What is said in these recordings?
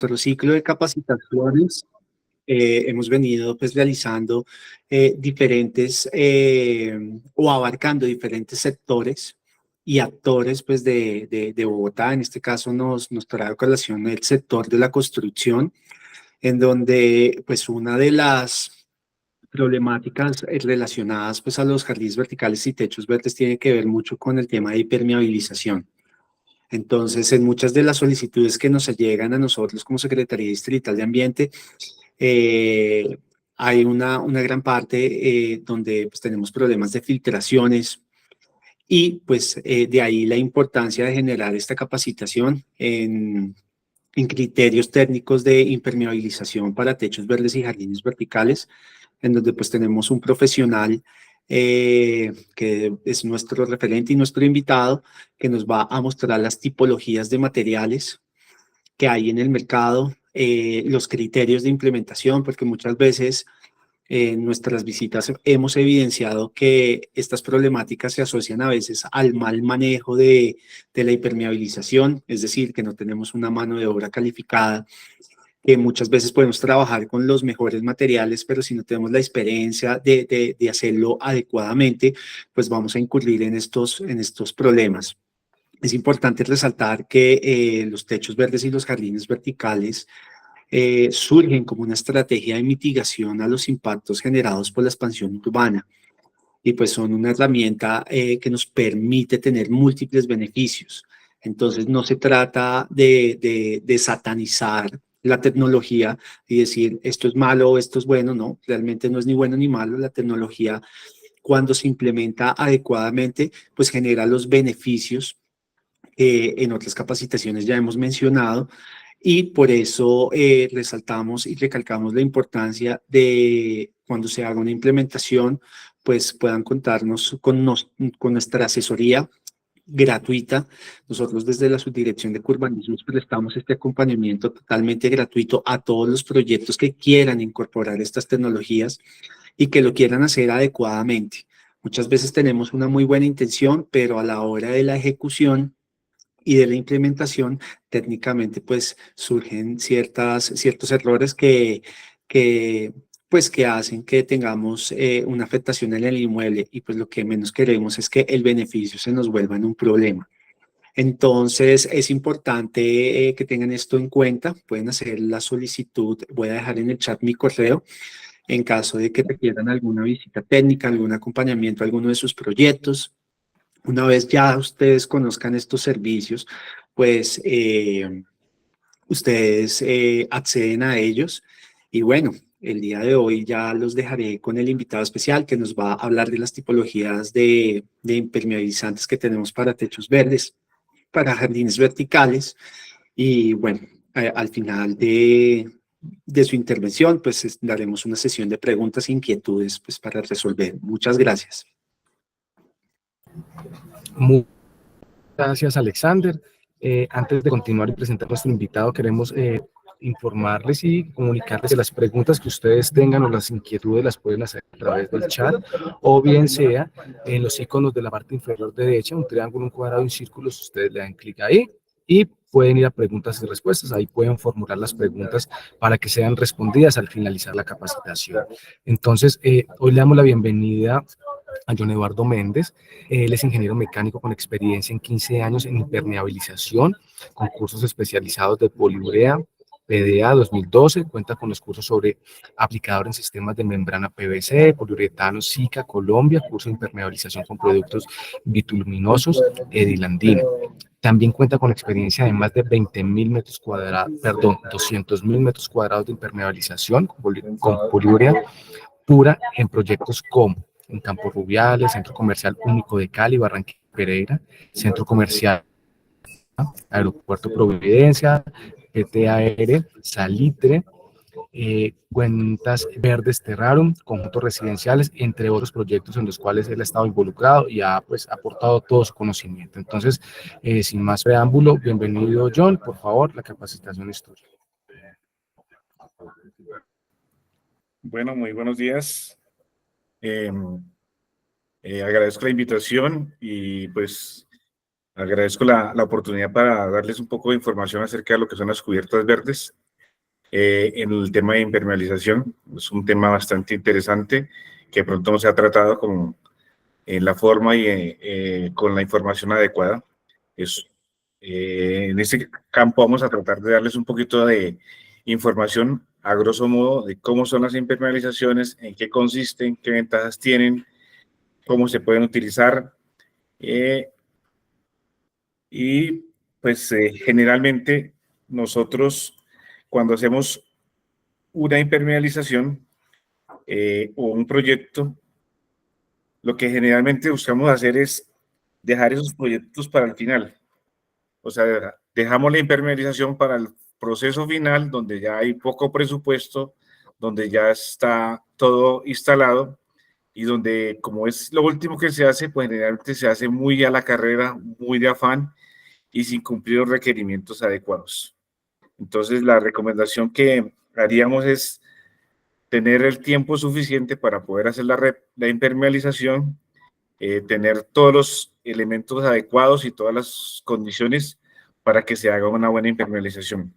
nuestro ciclo de capacitaciones hemos venido pues realizando diferentes o abarcando diferentes sectores y actores pues de Bogotá. En este caso nos trae a colación el sector de la construcción, en donde pues una de las problemáticas relacionadas pues a los jardines verticales y techos verdes tiene que ver mucho con el tema de impermeabilización. Entonces, en muchas de las solicitudes que nos llegan a nosotros como Secretaría Distrital de Ambiente, eh, hay una gran parte donde pues, tenemos problemas de filtraciones y pues de ahí la importancia de generar esta capacitación en criterios técnicos de impermeabilización para techos verdes y jardines verticales, en donde pues tenemos un profesional que es nuestro referente y nuestro invitado, que nos va a mostrar las tipologías de materiales que hay en el mercado, los criterios de implementación, porque muchas veces en nuestras visitas hemos evidenciado que estas problemáticas se asocian a veces al mal manejo de la impermeabilización, es decir, que no tenemos una mano de obra calificada, que muchas veces podemos trabajar con los mejores materiales, pero si no tenemos la experiencia de hacerlo adecuadamente, pues vamos a incurrir en estos problemas. Es importante resaltar que los techos verdes y los jardines verticales surgen como una estrategia de mitigación a los impactos generados por la expansión urbana y pues son una herramienta que nos permite tener múltiples beneficios. Entonces no se trata de satanizar la tecnología y decir esto es malo o esto es bueno, no, realmente no es ni bueno ni malo. La tecnología, cuando se implementa adecuadamente, pues genera los beneficios que en otras capacitaciones ya hemos mencionado, y por eso resaltamos y recalcamos la importancia de cuando se haga una implementación, pues puedan contarnos con nuestra asesoría gratuita. Nosotros desde la Subdirección de Urbanismo prestamos este acompañamiento totalmente gratuito a todos los proyectos que quieran incorporar estas tecnologías y que lo quieran hacer adecuadamente. Muchas veces tenemos una muy buena intención, pero a la hora de la ejecución y de la implementación, técnicamente pues surgen ciertos errores que, pues, que hacen que tengamos una afectación en el inmueble, y pues lo que menos queremos es que el beneficio se nos vuelva en un problema. Entonces es importante que tengan esto en cuenta. Pueden hacer la solicitud, voy a dejar en el chat mi correo en caso de que requieran alguna visita técnica, algún acompañamiento a alguno de sus proyectos. Una vez ya ustedes conozcan estos servicios, pues ustedes acceden a ellos. Y bueno, el día de hoy ya los dejaré con el invitado especial que nos va a hablar de las tipologías de impermeabilizantes que tenemos para techos verdes, para jardines verticales. Y bueno, al final de su intervención, pues daremos una sesión de preguntas e inquietudes pues, para resolver. Muchas gracias. Muchas gracias, Alexander. Antes de continuar y presentar a nuestro invitado, queremos informarles y comunicarles que las preguntas que ustedes tengan o las inquietudes las pueden hacer a través del chat, o bien sea en los iconos de la parte inferior derecha, un triángulo, un cuadrado y un círculo. Ustedes le dan clic ahí y pueden ir a preguntas y respuestas. Ahí pueden formular las preguntas para que sean respondidas al finalizar la capacitación. Entonces, hoy le damos la bienvenida a John Eduardo Méndez. Él es ingeniero mecánico con experiencia en 15 años en impermeabilización, con cursos especializados de poliurea, PDA 2012, cuenta con los cursos sobre aplicador en sistemas de membrana PVC, poliuretano, SICA, Colombia, curso de impermeabilización con productos bituluminosos, Edilandino. También cuenta con experiencia de más de 20.000 metros cuadrados, perdón, 200.000 metros cuadrados de impermeabilización con poliurea pura en proyectos como en Campos Rubiales, Centro Comercial Único de Cali, Barranquilla Pereira, Centro Comercial Aeropuerto Providencia, PTAR, Salitre, Cuentas Verdes Terrarum, conjuntos residenciales, entre otros proyectos en los cuales él ha estado involucrado y ha pues aportado todo su conocimiento. Entonces, sin más preámbulo, bienvenido John, por favor, la capacitación es tuya. Bueno, muy buenos días. Agradezco la invitación y pues agradezco la oportunidad para darles un poco de información acerca de lo que son las cubiertas verdes. en el tema de impermeabilización. Es un tema bastante interesante que pronto no se ha tratado como en la forma y con la información adecuada. En este campo vamos a tratar de darles un poquito de información a grosso modo de cómo son las impermeabilizaciones, en qué consisten, qué ventajas tienen, cómo se pueden utilizar. Y pues generalmente nosotros cuando hacemos una impermeabilización o un proyecto, lo que generalmente buscamos hacer es dejar esos proyectos para el final. O sea, dejamos la impermeabilización para el proceso final, donde ya hay poco presupuesto, donde ya está todo instalado y donde, como es lo último que se hace, pues generalmente se hace muy a la carrera, muy de afán y sin cumplir los requerimientos adecuados. Entonces, la recomendación que haríamos es tener el tiempo suficiente para poder hacer la impermeabilización, tener todos los elementos adecuados y todas las condiciones para que se haga una buena impermeabilización.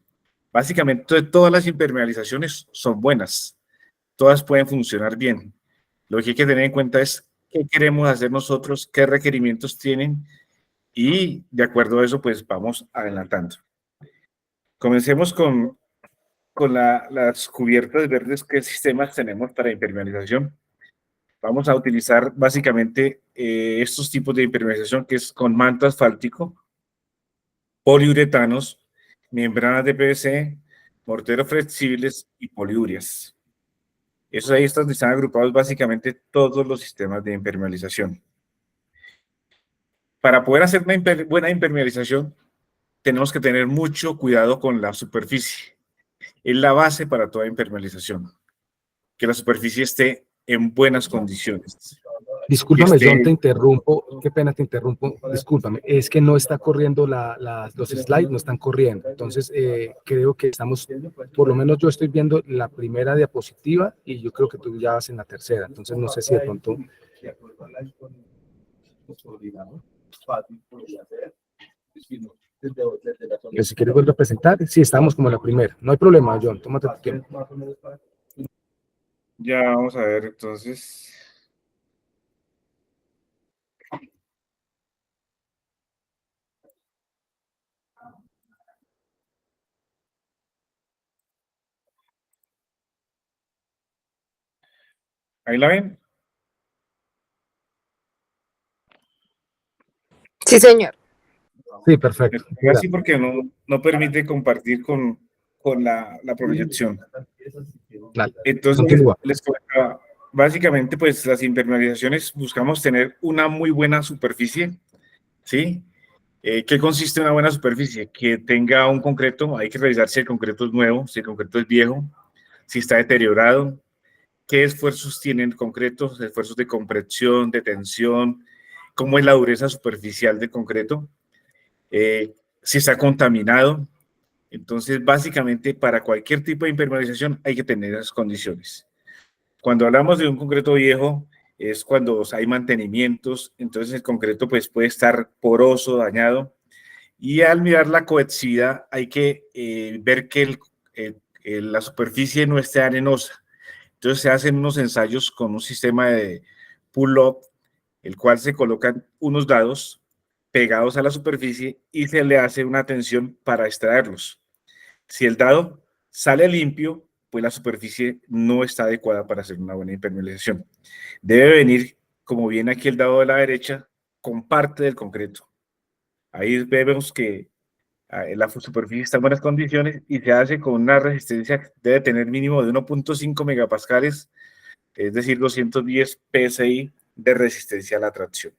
Básicamente, todas las impermeabilizaciones son buenas, todas pueden funcionar bien. Lo que hay que tener en cuenta es qué queremos hacer nosotros, qué requerimientos tienen y de acuerdo a eso, pues vamos adelantando. Comencemos con las cubiertas verdes. ¿Qué sistemas tenemos para impermeabilización? Vamos a utilizar básicamente estos tipos de impermeabilización que es con manto asfáltico, poliuretanos, membranas de PVC, morteros flexibles y poliurias. Esos ahí están agrupados básicamente todos los sistemas de impermeabilización. Para poder hacer una buena impermeabilización, tenemos que tener mucho cuidado con la superficie. Es la base para toda impermeabilización. Que la superficie esté en buenas condiciones. Discúlpame, John, te interrumpo, qué pena te interrumpo, discúlpame, es que no está corriendo los slides, no están corriendo, entonces creo que estamos, por lo menos yo estoy viendo la primera diapositiva y yo creo que tú ya vas en la tercera, entonces no sé si de pronto... Pero si quieres volver a presentar, sí, estamos como en la primera, no hay problema, John, tómate tu tiempo. Ya vamos a ver, entonces... ¿Ahí la ven? Sí, señor. Sí, perfecto. Así porque no permite compartir con la proyección. Dale, Entonces, continúa. les comentaba, básicamente, pues las impermeabilizaciones buscamos tener una muy buena superficie, ¿sí? ¿Qué consiste en una buena superficie? Que tenga un concreto, hay que revisar si el concreto es nuevo, si el concreto es viejo, si está deteriorado, qué esfuerzos tienen concretos, esfuerzos de compresión, de tensión, cómo es la dureza superficial del concreto, si está contaminado. Entonces, básicamente, para cualquier tipo de impermeabilización hay que tener esas condiciones. Cuando hablamos de un concreto viejo, es cuando hay mantenimientos, entonces el concreto pues, puede estar poroso, dañado, y al mirar la cohesividad hay que ver que la superficie no esté arenosa. Entonces se hacen unos ensayos con un sistema de pull-up, el cual se colocan unos dados pegados a la superficie y se le hace una tensión para extraerlos. Si el dado sale limpio, pues la superficie no está adecuada para hacer una buena impermeabilización. Debe venir, como viene aquí el dado de la derecha, con parte del concreto. Ahí vemos que la superficie está en buenas condiciones y se hace con una resistencia, debe tener mínimo de 1.5 megapascales, es decir, 210 psi de resistencia a la tracción.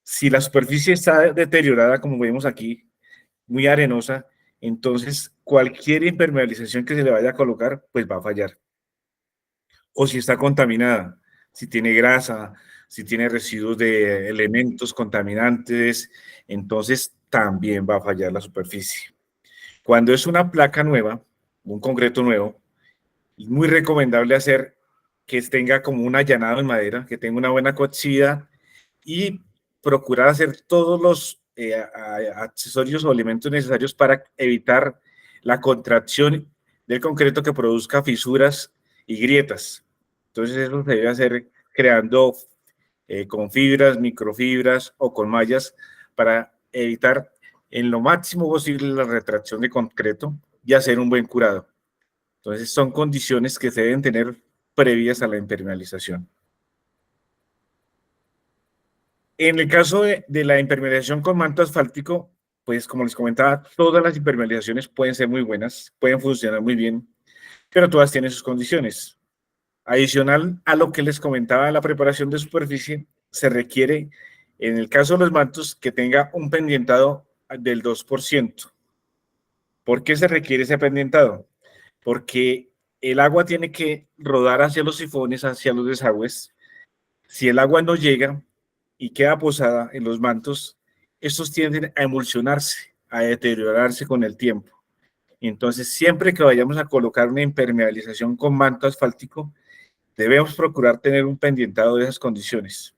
Si la superficie está deteriorada, como vemos aquí, muy arenosa, entonces cualquier impermeabilización que se le vaya a colocar, pues va a fallar. O si está contaminada, si tiene grasa, si tiene residuos de elementos contaminantes, entonces también va a fallar la superficie. Cuando es una placa nueva, un concreto nuevo, es muy recomendable hacer que tenga como un allanado en madera, que tenga una buena cocida y procurar hacer todos los accesorios o elementos necesarios para evitar la contracción del concreto que produzca fisuras y grietas. Entonces eso se debe hacer creando con fibras, microfibras o con mallas para evitar en lo máximo posible la retracción de concreto y hacer un buen curado. Entonces son condiciones que se deben tener previas a la impermeabilización. En el caso de la impermeabilización con manto asfáltico, pues como les comentaba, todas las impermeabilizaciones pueden ser muy buenas, pueden funcionar muy bien, pero todas tienen sus condiciones. Adicional a lo que les comentaba de la preparación de superficie, se requiere, en el caso de los mantos, que tenga un pendientado del 2%. ¿Por qué se requiere ese pendientado? Porque el agua tiene que rodar hacia los sifones, hacia los desagües. Si el agua no llega y queda posada en los mantos, estos tienden a emulsionarse, a deteriorarse con el tiempo. Entonces, siempre que vayamos a colocar una impermeabilización con manto asfáltico, debemos procurar tener un pendientado de esas condiciones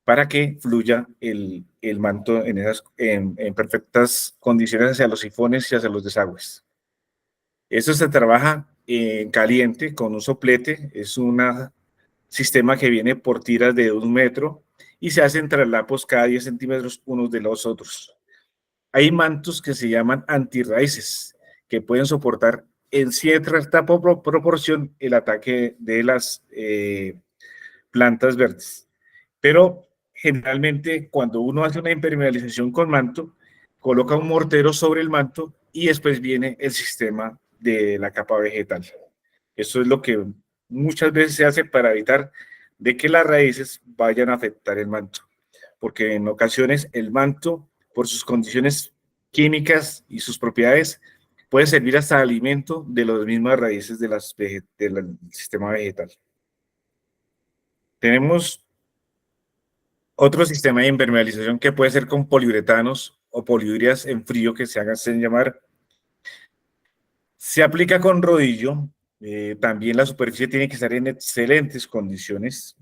para que fluya el manto en perfectas condiciones hacia los sifones y hacia los desagües. Esto se trabaja en caliente con un soplete, es un sistema que viene por tiras de 1 metro y se hacen traslapos cada 10 centímetros unos de los otros. Hay mantos que se llaman antirraíces, que pueden soportar en cierta proporción el ataque de las plantas verdes. Pero generalmente cuando uno hace una impermeabilización con manto, coloca un mortero sobre el manto y después viene el sistema de la capa vegetal. Eso es lo que muchas veces se hace para evitar de que las raíces vayan a afectar el manto, porque en ocasiones el manto, por sus condiciones químicas y sus propiedades, puede servir hasta alimento de las mismas raíces del sistema vegetal. Tenemos otro sistema de impermeabilización que puede ser con poliuretanos o poliurias en frío que se hagan llamar. Se aplica con rodillo. También la superficie tiene que estar en excelentes condiciones.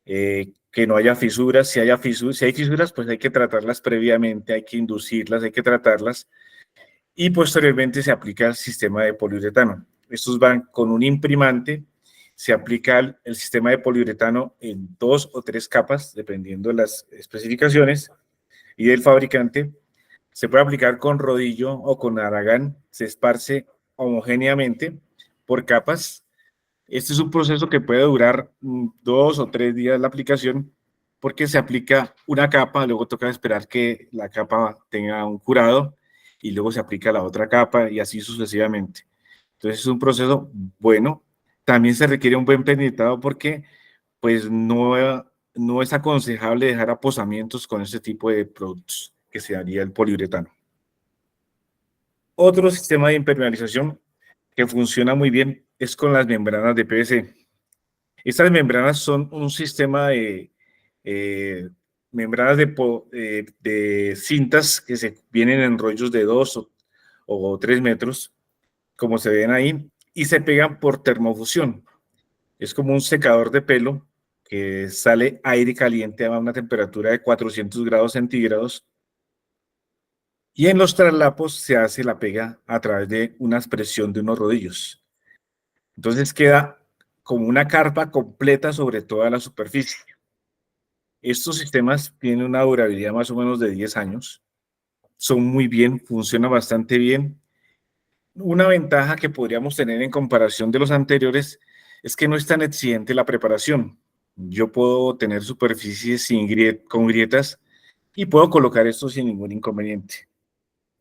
Que no haya fisuras. Si hay fisuras, pues hay que tratarlas previamente, hay que inducirlas, hay que tratarlas. Y posteriormente se aplica el sistema de poliuretano. Estos van con un imprimante. Se aplica el sistema de poliuretano en 2 o 3 capas, dependiendo de las especificaciones y del fabricante. Se puede aplicar con rodillo o con aragán. Se esparce homogéneamente por capas. Este es un proceso que puede durar 2 o 3 días la aplicación, porque se aplica una capa, luego toca esperar que la capa tenga un curado y luego se aplica la otra capa y así sucesivamente. Entonces es un proceso bueno. También se requiere un buen pendientado porque pues no es aconsejable dejar aposamientos con este tipo de productos, que se haría el poliuretano. Otro sistema de impermeabilización que funciona muy bien es con las membranas de PVC. Estas membranas son un sistema de membranas de cintas que se vienen en rollos de 2 o 3 metros, como se ven ahí, y se pegan por termofusión. Es como un secador de pelo que sale aire caliente a una temperatura de 400 grados centígrados y en los traslapos se hace la pega a través de una expresión de unos rodillos. Entonces queda como una carpa completa sobre toda la superficie. Estos sistemas tienen una durabilidad más o menos de 10 años. Son muy bien, funcionan bastante bien. Una ventaja que podríamos tener en comparación de los anteriores es que no es tan exigente la preparación. Yo puedo tener superficies con grietas y puedo colocar esto sin ningún inconveniente,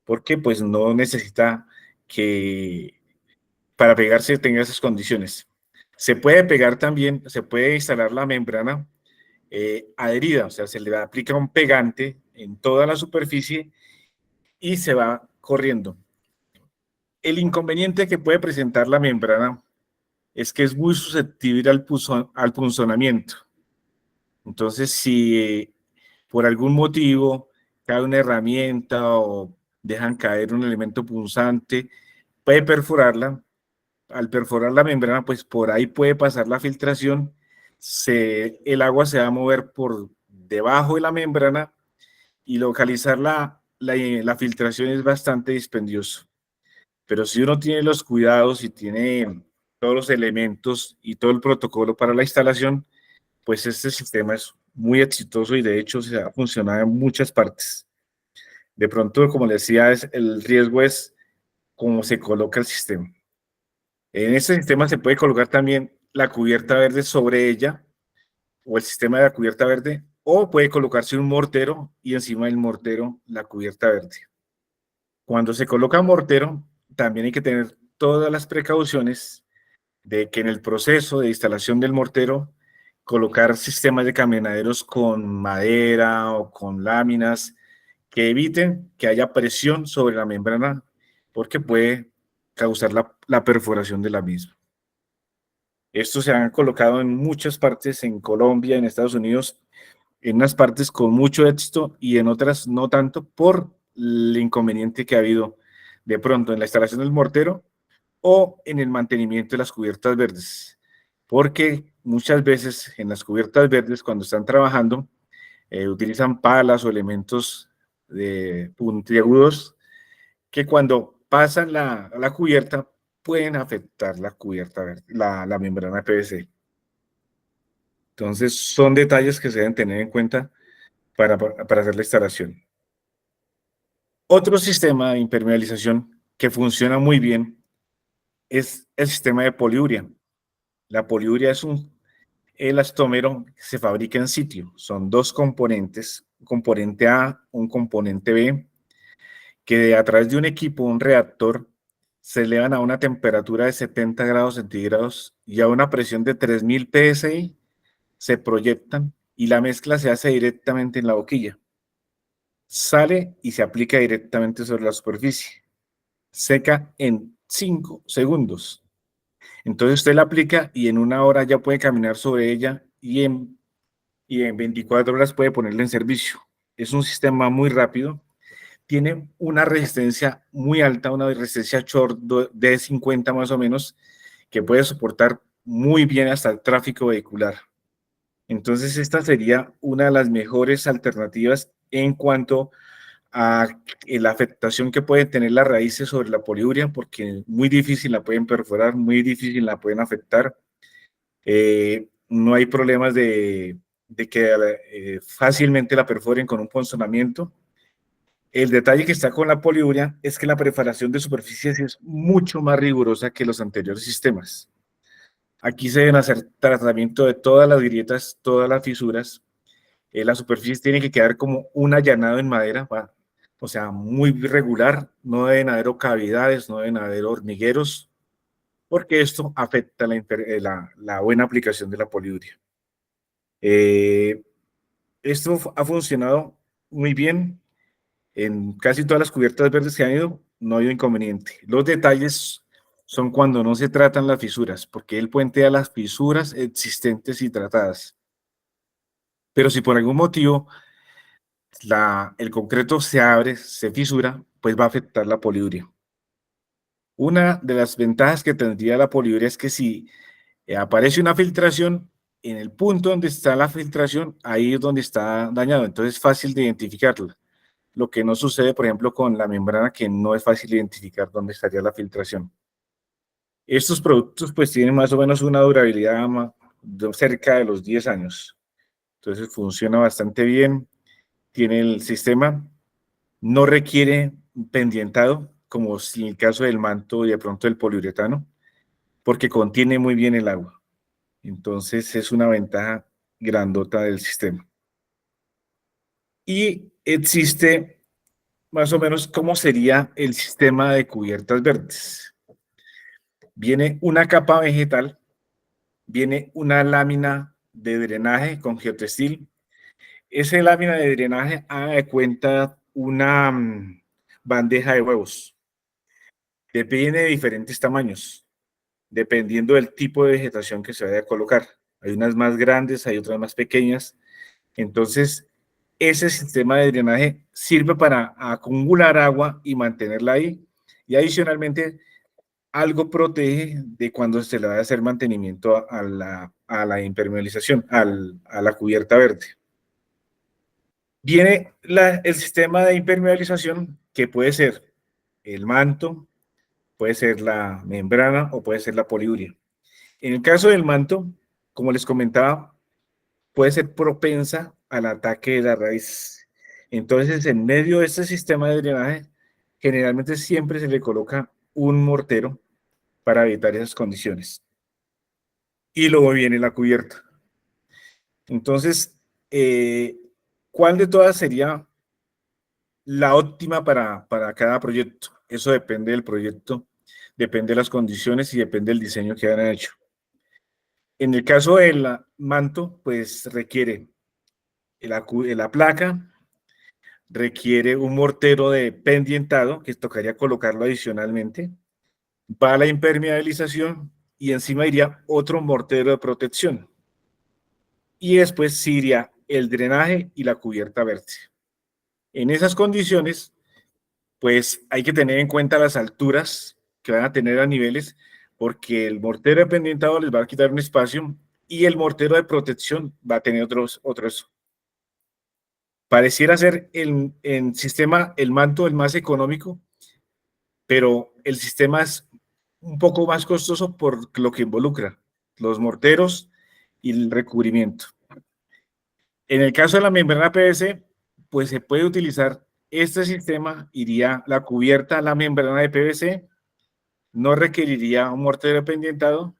porque pues no necesita que para pegarse tenga esas condiciones. Se puede pegar también, se puede instalar la membrana adherida, o sea, se le aplica un pegante en toda la superficie y se va corriendo. El inconveniente que puede presentar la membrana es que es muy susceptible al punzonamiento. Entonces, si por algún motivo cae una herramienta o dejan caer un elemento punzante, puede perforarla. Al perforar la membrana, pues por ahí puede pasar la filtración, el agua se va a mover por debajo de la membrana y localizar la filtración es bastante dispendioso. Pero si uno tiene los cuidados y tiene todos los elementos y todo el protocolo para la instalación, pues este sistema es muy exitoso y de hecho se ha funcionado en muchas partes. De pronto, como les decía, el riesgo es cómo se coloca el sistema. En este sistema se puede colocar también la cubierta verde sobre ella o el sistema de la cubierta verde, o puede colocarse un mortero y encima del mortero la cubierta verde. Cuando se coloca mortero, también hay que tener todas las precauciones de que en el proceso de instalación del mortero, colocar sistemas de camionaderos con madera o con láminas que eviten que haya presión sobre la membrana porque puede causar la perforación de la misma. Estos se han colocado en muchas partes, en Colombia, en Estados Unidos, en unas partes con mucho éxito y en otras no tanto por el inconveniente que ha habido de pronto en la instalación del mortero o en el mantenimiento de las cubiertas verdes. Porque muchas veces en las cubiertas verdes, cuando están trabajando, utilizan palas o elementos puntiagudos que cuando pasan la cubierta pueden afectar la cubierta verde, la membrana PVC. Entonces, son detalles que se deben tener en cuenta para hacer la instalación. Otro sistema de impermeabilización que funciona muy bien es el sistema de poliuria. La poliuria es un elastómero que se fabrica en sitio. Son dos componentes, un componente A, un componente B, que a través de un equipo, un reactor, se elevan a una temperatura de 70 grados centígrados y a una presión de 3000 psi, se proyectan y la mezcla se hace directamente en la boquilla. Sale y se aplica directamente sobre la superficie. Seca en 5 segundos. Entonces usted la aplica y en 1 hora ya puede caminar sobre ella y en 24 horas puede ponerla en servicio. Es un sistema muy rápido. Tiene una resistencia muy alta, una resistencia short de 50 más o menos, que puede soportar muy bien hasta el tráfico vehicular. Entonces esta sería una de las mejores alternativas en cuanto a la afectación que pueden tener las raíces sobre la poliuria, porque muy difícil la pueden perforar, muy difícil la pueden afectar. No hay problemas de que fácilmente la perforen con un ponzonamiento. El detalle que está con la poliuria es que la perforación de superficies es mucho más rigurosa que los anteriores sistemas. Aquí se deben hacer tratamiento de todas las grietas, todas las fisuras. La superficie tiene que quedar como un allanado en madera, o sea, muy regular. No deben haber cavidades, no deben haber hormigueros, porque esto afecta la buena aplicación de la poliuria. Esto ha funcionado muy bien. En casi todas las cubiertas verdes que han ido, no ha habido inconveniente. Los detalles son cuando no se tratan las fisuras, porque él puentea las fisuras existentes y tratadas. Pero si por algún motivo el concreto se abre, se fisura, pues va a afectar la poliuria. Una de las ventajas que tendría la poliuria es que si aparece una filtración, en el punto donde está la filtración, ahí es donde está dañado, entonces es fácil de identificarla. Lo que no sucede, por ejemplo, con la membrana, que no es fácil identificar dónde estaría la filtración. Estos productos pues tienen más o menos una durabilidad de cerca de los 10 años. Entonces funciona bastante bien. Tiene el sistema, no requiere pendientado, como en el caso del manto y de pronto del poliuretano, porque contiene muy bien el agua. Entonces es una ventaja grandota del sistema. Y existe más o menos cómo sería el sistema de cubiertas verdes. Viene una capa vegetal, viene una lámina de drenaje con geotextil. Esa lámina de drenaje haga de cuenta una bandeja de huevos. Depende de diferentes tamaños, dependiendo del tipo de vegetación que se vaya a colocar. Hay unas más grandes, hay otras más pequeñas. Entonces, ese sistema de drenaje sirve para acumular agua y mantenerla ahí. Y adicionalmente, algo protege de cuando se le va a hacer mantenimiento a la impermeabilización, a la cubierta verde. Viene el sistema de impermeabilización, que puede ser el manto, puede ser la membrana o puede ser la poliuria. En el caso del manto, como les comentaba, puede ser propensa al ataque de la raíz. Entonces, en medio de este sistema de drenaje, generalmente siempre se le coloca un mortero para evitar esas condiciones. Y luego viene la cubierta. Entonces, ¿cuál de todas sería la óptima para cada proyecto? Eso depende del proyecto, depende de las condiciones y depende del diseño que hayan hecho. En el caso del manto, pues requiere la placa, requiere un mortero de pendientado, que tocaría colocarlo adicionalmente, va la impermeabilización y encima iría otro mortero de protección. Y después sí iría el drenaje y la cubierta vértice. En esas condiciones, pues hay que tener en cuenta las alturas que van a tener a niveles, porque el mortero de pendientado les va a quitar un espacio y el mortero de protección va a tener otros. Pareciera ser el sistema, el manto, el más económico, pero el sistema es un poco más costoso por lo que involucra los morteros y el recubrimiento. En el caso de la membrana PVC, pues se puede utilizar este sistema, iría la cubierta a la membrana de PVC, no requeriría un mortero pendientado,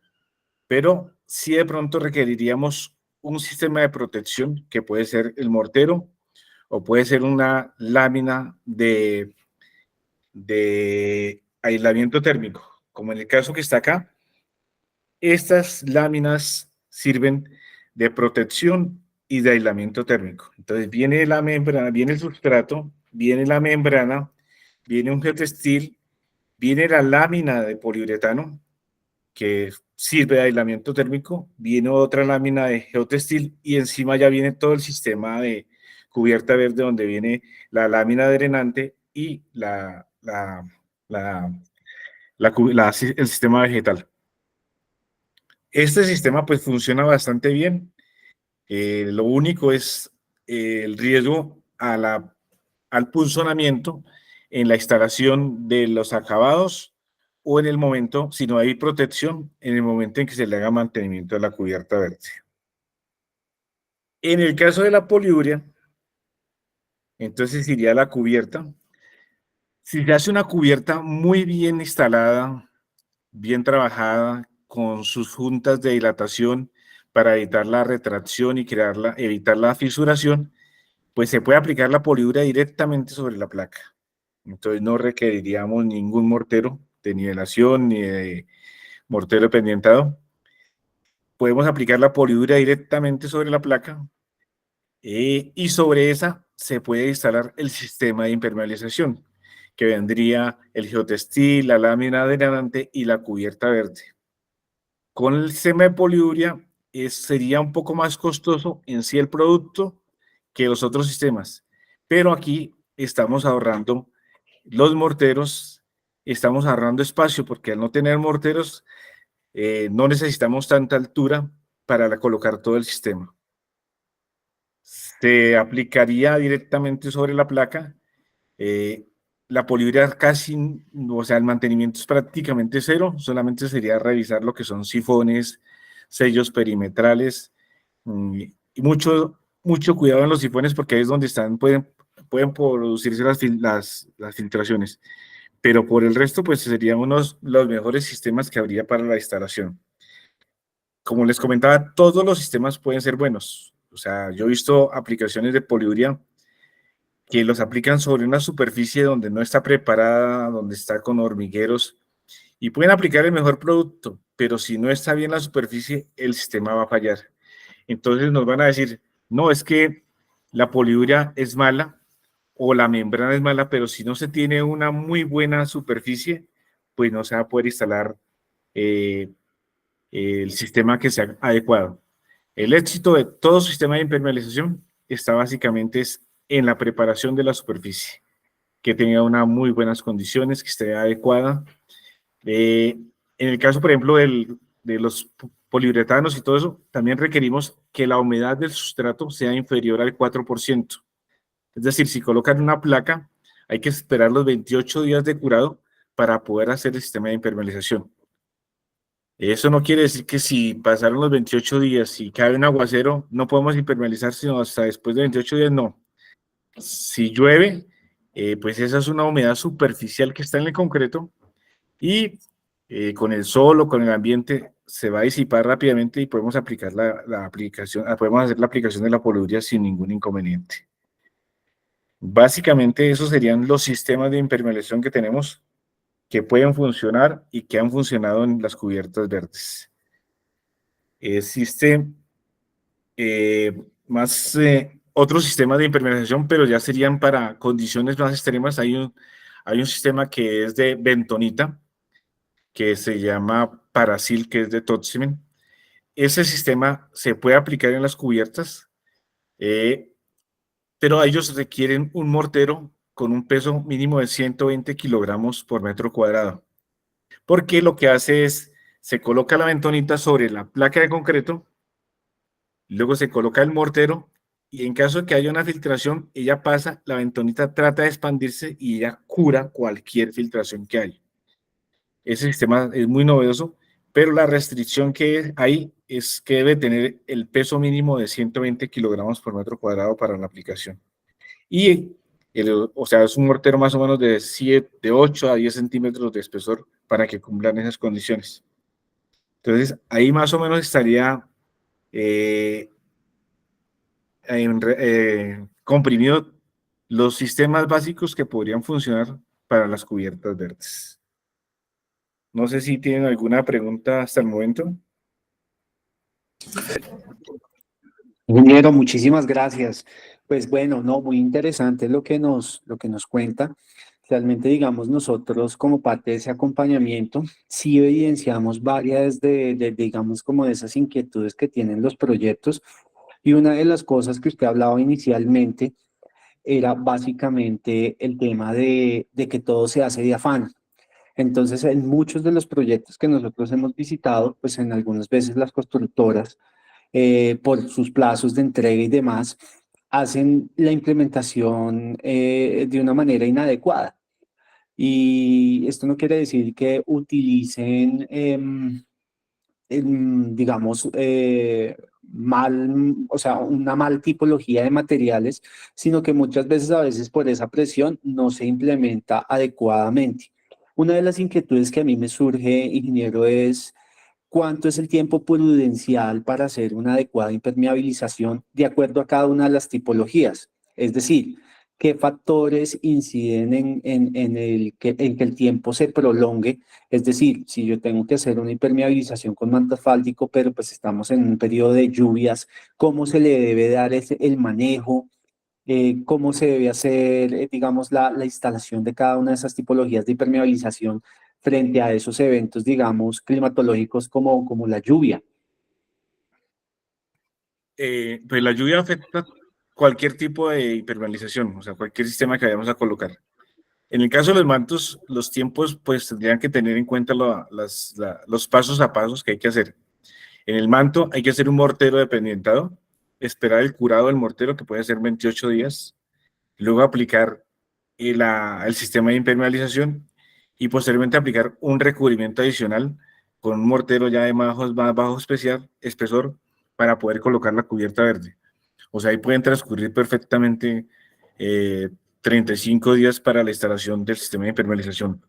pero sí de pronto requeriríamos un sistema de protección que puede ser el mortero o puede ser una lámina de aislamiento térmico, como en el caso que está acá. Estas láminas sirven de protección y de aislamiento térmico. Entonces viene la membrana, viene el sustrato, viene la membrana, viene un geotextil, viene la lámina de poliuretano que sirve de aislamiento térmico, viene otra lámina de geotextil y encima ya viene todo el sistema de cubierta verde donde viene la lámina drenante y el sistema vegetal. Este sistema pues funciona bastante bien. Lo único es el riesgo al punzonamiento en la instalación de los acabados o en el momento, si no hay protección, en el momento en que se le haga mantenimiento de la cubierta verde. En el caso de la poliuria, entonces iría la cubierta. Si se hace una cubierta muy bien instalada, bien trabajada, con sus juntas de dilatación para evitar la retracción y evitar la fisuración, pues se puede aplicar la poliuria directamente sobre la placa. Entonces no requeriríamos ningún mortero de nivelación ni de mortero pendientado. Podemos aplicar la poliuria directamente sobre la placa y sobre esa se puede instalar el sistema de impermeabilización, que vendría el geotextil, la lámina drenante y la cubierta verde. Con el sistema de poliuria sería un poco más costoso en sí el producto que los otros sistemas, pero aquí estamos ahorrando los morteros, estamos ahorrando espacio porque al no tener morteros no necesitamos tanta altura para colocar todo el sistema. Se aplicaría directamente sobre la placa. La poliuria casi, o sea, el mantenimiento es prácticamente cero, solamente sería revisar lo que son sifones, sellos perimetrales, y mucho cuidado en los sifones porque ahí es donde pueden producirse las filtraciones. Pero por el resto, pues serían los mejores sistemas que habría para la instalación. Como les comentaba, todos los sistemas pueden ser buenos. O sea, yo he visto aplicaciones de poliuria que los aplican sobre una superficie donde no está preparada, donde está con hormigueros, y pueden aplicar el mejor producto, pero si no está bien la superficie, el sistema va a fallar. Entonces nos van a decir, no, es que la poliuria es mala o la membrana es mala, pero si no se tiene una muy buena superficie, pues no se va a poder instalar el sistema que sea adecuado. El éxito de todo sistema de impermeabilización está básicamente en la preparación de la superficie, que tenga unas muy buenas condiciones, que esté adecuada. En el caso, por ejemplo, de los poliuretanos y todo eso, también requerimos que la humedad del sustrato sea inferior al 4%. Es decir, si colocan una placa, hay que esperar los 28 días de curado para poder hacer el sistema de impermeabilización. Eso no quiere decir que si pasaron los 28 días y cae un aguacero, no podemos impermeabilizar, sino hasta después de 28 días, no. Si llueve, pues esa es una humedad superficial que está en el concreto y con el sol o con el ambiente se va a disipar rápidamente y podemos aplicar la aplicación, podemos hacer la aplicación de la poliuria sin ningún inconveniente. Básicamente esos serían los sistemas de impermeabilización que tenemos que pueden funcionar y que han funcionado en las cubiertas verdes. Existe más otros sistemas de impermeabilización, pero ya serían para condiciones más extremas. Hay un sistema que es de bentonita, que se llama Parasil, que es de Toximen. Ese sistema se puede aplicar en las cubiertas, pero ellos requieren un mortero con un peso mínimo de 120 kilogramos por metro cuadrado, porque lo que hace es, se coloca la bentonita sobre la placa de concreto, luego se coloca el mortero, y en caso de que haya una filtración, ella pasa, la bentonita trata de expandirse y ella cura cualquier filtración que hay. Ese sistema es muy novedoso, pero la restricción que hay es que debe tener el peso mínimo de 120 kilogramos por metro cuadrado para la aplicación. Y, o sea, es un mortero más o menos de 8 a 10 centímetros de espesor para que cumplan esas condiciones. Entonces, ahí más o menos estaría comprimido los sistemas básicos que podrían funcionar para las cubiertas verdes. No sé si tienen alguna pregunta hasta el momento. Ingeniero, muchísimas gracias. Pues bueno, no, muy interesante lo que nos cuenta. Realmente, digamos, nosotros como parte de ese acompañamiento, sí evidenciamos varias digamos, como de esas inquietudes que tienen los proyectos. Y una de las cosas que usted hablaba inicialmente era básicamente el tema de que todo se hace de afán. Entonces, en muchos de los proyectos que nosotros hemos visitado, pues en algunas veces las constructoras, por sus plazos de entrega y demás, hacen la implementación de una manera inadecuada. Y esto no quiere decir que utilicen, digamos, mal, o sea, una mal tipología de materiales, sino que muchas veces, a veces por esa presión, no se implementa adecuadamente. Una de las inquietudes que a mí me surge, ingeniero, es cuánto es el tiempo prudencial para hacer una adecuada impermeabilización de acuerdo a cada una de las tipologías. Es decir, qué factores inciden en que el tiempo se prolongue. Es decir, si yo tengo que hacer una impermeabilización con manto asfáltico, pero pues estamos en un periodo de lluvias, ¿cómo se le debe dar el manejo? ¿Cómo se debe hacer, digamos, la instalación de cada una de esas tipologías de impermeabilización frente a esos eventos, digamos, climatológicos como la lluvia? Pues la lluvia afecta cualquier tipo de impermeabilización, o sea, cualquier sistema que vayamos a colocar. En el caso de los mantos, los tiempos pues tendrían que tener en cuenta los pasos a pasos que hay que hacer. En el manto hay que hacer un mortero de pendientado, esperar el curado del mortero, que puede ser 28 días, luego aplicar el sistema de impermeabilización y posteriormente aplicar un recubrimiento adicional con un mortero ya de más bajo espesor para poder colocar la cubierta verde. O sea, ahí pueden transcurrir perfectamente 35 días para la instalación del sistema de impermeabilización.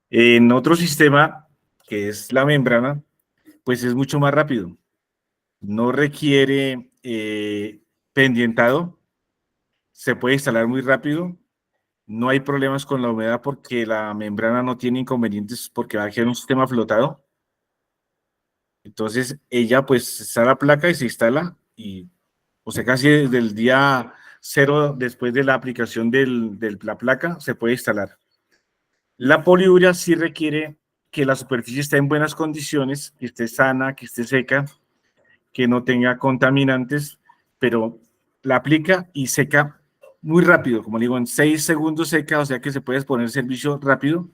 En otro sistema, que es la membrana, pues es mucho más rápido. No requiere pendientado, se puede instalar muy rápido. No hay problemas con la humedad porque la membrana no tiene inconvenientes porque va a quedar un sistema flotado. Entonces ella pues está la placa y se instala y o sea casi desde el día 0 después de la aplicación de la placa se puede instalar. La poliuria sí requiere que la superficie esté en buenas condiciones, que esté sana, que esté seca, que no tenga contaminantes, pero la aplica y seca muy rápido, como digo, en 6 segundos seca, o sea que se puede poner servicio rápido. O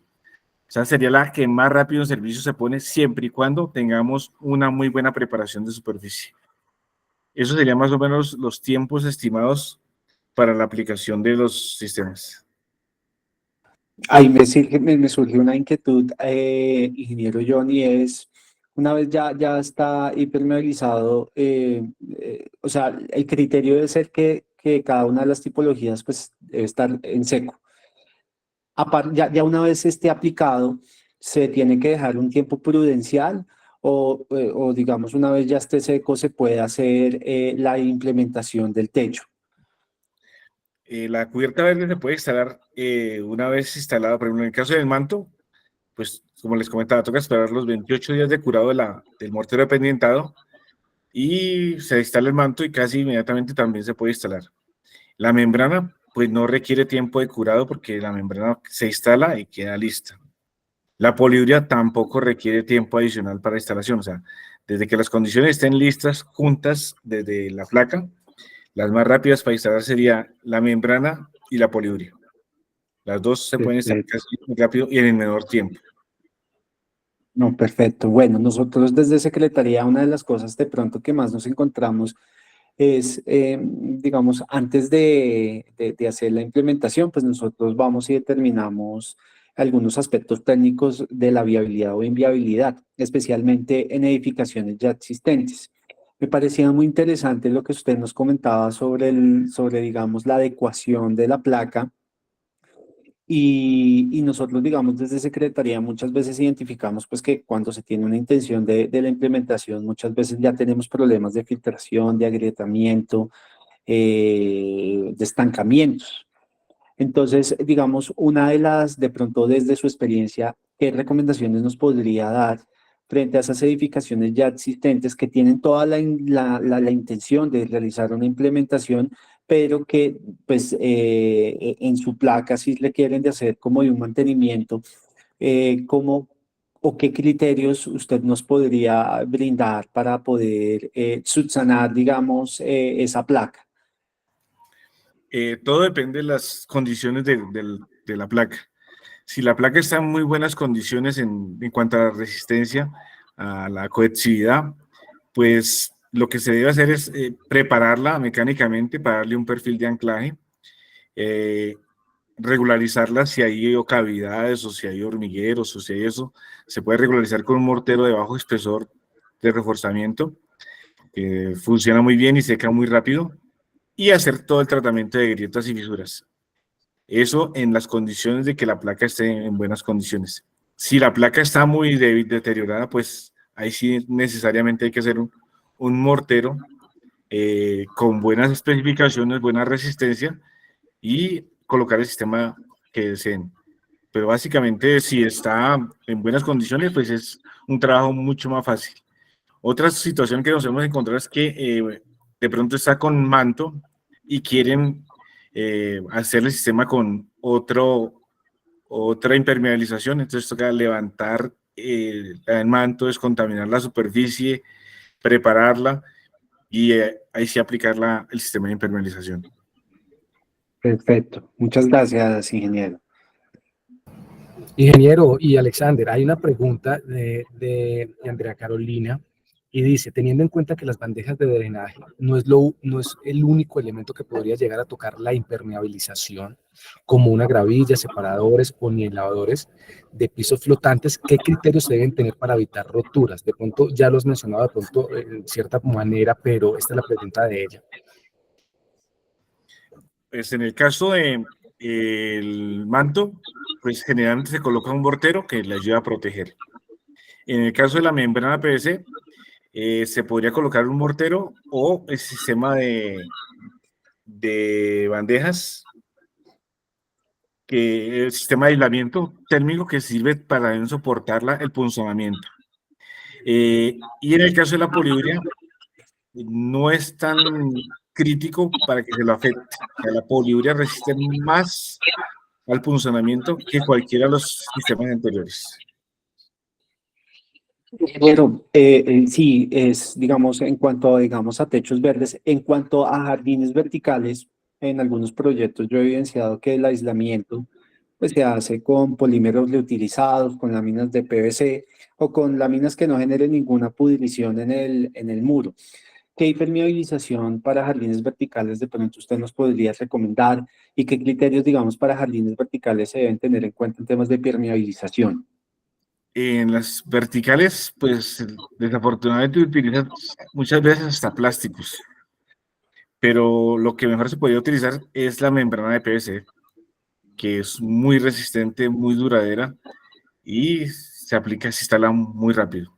sea, sería la que más rápido en servicio se pone siempre y cuando tengamos una muy buena preparación de superficie. Eso serían más o menos los tiempos estimados para la aplicación de los sistemas. Ahí me surge una inquietud, ingeniero Johnny, es una vez ya está hipermeabilizado, o sea, el criterio debe ser que cada una de las tipologías pues debe estar en seco. Ya una vez esté aplicado, ¿se tiene que dejar un tiempo prudencial o digamos una vez ya esté seco se puede hacer la implementación del techo? La cubierta verde se puede instalar una vez instalada, por ejemplo, en el caso del manto, pues como les comentaba, toca esperar los 28 días de curado del mortero pendientado y se instala el manto y casi inmediatamente también se puede instalar. La membrana, pues no requiere tiempo de curado porque la membrana se instala y queda lista. La poliuria tampoco requiere tiempo adicional para instalación, o sea, desde que las condiciones estén listas juntas desde la placa, las más rápidas para instalar sería la membrana y la poliuria. Las dos se pueden instalar Perfecto. casi muy rápido y en el menor tiempo. No, perfecto. Bueno, nosotros desde Secretaría, una de las cosas de pronto que más nos encontramos es, digamos, antes de hacer la implementación, pues nosotros vamos y determinamos algunos aspectos técnicos de la viabilidad o inviabilidad, especialmente en edificaciones ya existentes. Me parecía muy interesante lo que usted nos comentaba sobre, digamos, la adecuación de la placa y nosotros, digamos, desde Secretaría muchas veces identificamos pues que cuando se tiene una intención de la implementación, muchas veces ya tenemos problemas de filtración, de agrietamiento, de estancamientos. Entonces, digamos, una de las, de pronto desde su experiencia, ¿qué recomendaciones nos podría dar frente a esas edificaciones ya existentes que tienen toda la intención de realizar una implementación, pero que pues en su placa sí le quieren de hacer como de un mantenimiento, cómo o qué criterios usted nos podría brindar para poder subsanar, digamos, esa placa? Todo depende de las condiciones de la placa. Si la placa está en muy buenas condiciones en cuanto a la resistencia, a la cohesividad, pues lo que se debe hacer es prepararla mecánicamente para darle un perfil de anclaje, eh, regularizarla si hay cavidades o si hay hormigueros o si hay eso, se puede regularizar con un mortero de bajo espesor de reforzamiento, que funciona muy bien y seca muy rápido, y hacer todo el tratamiento de grietas y fisuras. Eso en las condiciones de que la placa esté en buenas condiciones. Si la placa está muy débil, deteriorada, pues ahí sí necesariamente hay que hacer un mortero con buenas especificaciones, buena resistencia y colocar el sistema que deseen. Pero básicamente si está en buenas condiciones, pues es un trabajo mucho más fácil. Otra situación que nos hemos encontrado es que de pronto está con manto y quieren hacer el sistema con otra impermeabilización, entonces toca levantar el manto, descontaminar la superficie, prepararla y ahí sí aplicar el sistema de impermeabilización. Perfecto. Muchas gracias, ingeniero. Ingeniero y Alexander, hay una pregunta de Andrea Carolina y dice, teniendo en cuenta que las bandejas de drenaje no es el único elemento que podría llegar a tocar la impermeabilización, como una gravilla, separadores o niveladores de pisos flotantes, ¿qué criterios se deben tener para evitar roturas? De pronto ya lo has mencionado de pronto en cierta manera, pero esta es la pregunta de ella. Pues en el caso del manto, pues generalmente se coloca un mortero que le ayuda a proteger. En el caso de la membrana PVC, se podría colocar un mortero o el sistema de bandejas, que el sistema de aislamiento térmico que sirve para soportar el punzonamiento. Y en el caso de la poliuria, no es tan crítico para que se lo afecte. O sea, la poliuria resiste más al punzonamiento que cualquiera de los sistemas anteriores. Pero sí, es, digamos, en cuanto, digamos, a techos verdes, en cuanto a jardines verticales, en algunos proyectos yo he evidenciado que el aislamiento pues, se hace con polímeros reutilizados, con láminas de PVC o con láminas que no generen ninguna pudrición en el muro. ¿qué impermeabilización para jardines verticales de pronto usted nos podría recomendar y qué criterios, digamos, para jardines verticales se deben tener en cuenta en temas de impermeabilización? En las verticales, pues desafortunadamente utilizan muchas veces hasta plásticos, pero lo que mejor se podría utilizar es la membrana de PVC, que es muy resistente, muy duradera y se instala muy rápido.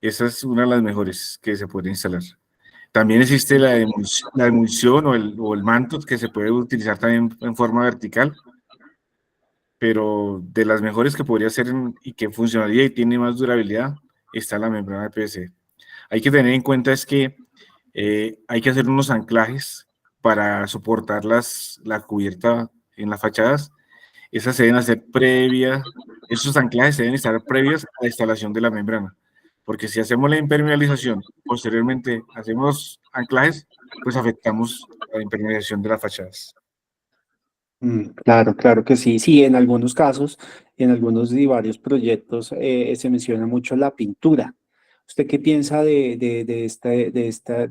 Esa es una de las mejores que se puede instalar. También existe la emulsión o el manto que se puede utilizar también en forma vertical, pero de las mejores que podría ser y que funcionaría y tiene más durabilidad está la membrana de PVC. Hay que tener en cuenta es que hay que hacer unos anclajes para soportar la cubierta en las fachadas. Esas se deben hacer esos anclajes deben estar previos a la instalación de la membrana, porque si hacemos la impermeabilización, posteriormente hacemos anclajes, pues afectamos la impermeabilización de las fachadas. Claro, claro que sí. Sí, en algunos casos, en algunos y varios proyectos se menciona mucho la pintura. ¿Usted qué piensa de